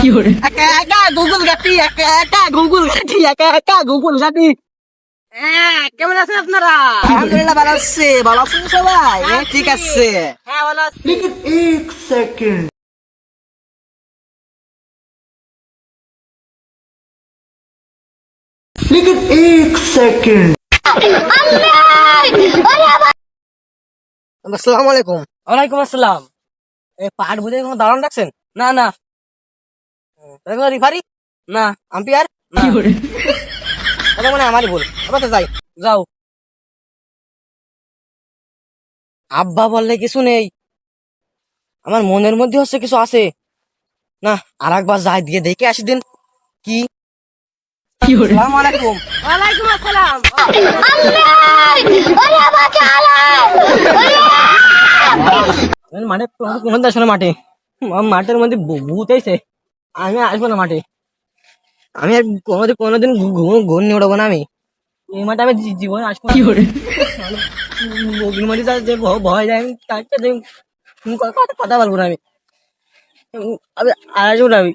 একা একা গুগল ঘাটি, একা একা গুগল ঘাটি, একা একা গুগল ঘাটি। হ্যাঁ, কেমন আছেন আপনারা? আলহামদুলিল্লাহ ভালো আছি। ভালো আছেন সবাই? ঠিক আছে। হ্যাঁ, ভালো আছি। আসসালামু আলাইকুম। ওয়ালাইকুম আসসালাম। এই পাট বুঝে কোনো দারুণ রাখছেন? না না। রিফারি? না। আম্পিয়ার? না। এটা মানে আমারই ভুল। আবার তো যাই। যাও। আব্বা বললে কিছু নেই, আমার মনের মধ্যে হচ্ছে কিছু আছে। না, আর একবার যাই দিয়ে দেখে আসি দিন কি। আসসালামু আলাইকুম। ওয়ালাইকুম আসসালাম। মাঠে কোন দেশ না মাঠে, মাঠের মধ্যে ভূত হয়েছে। আমি আসবো না মাঠে। আমি আর কোনোদিন ঘুম নিয়ে উঠবো না। আমি এই মাঠে আমি জীবনে আসবো না। বগির মধ্যে যে ভয় যায়, আমি তার সাথে কথা বলবো না। আমি আর আসবো না আমি।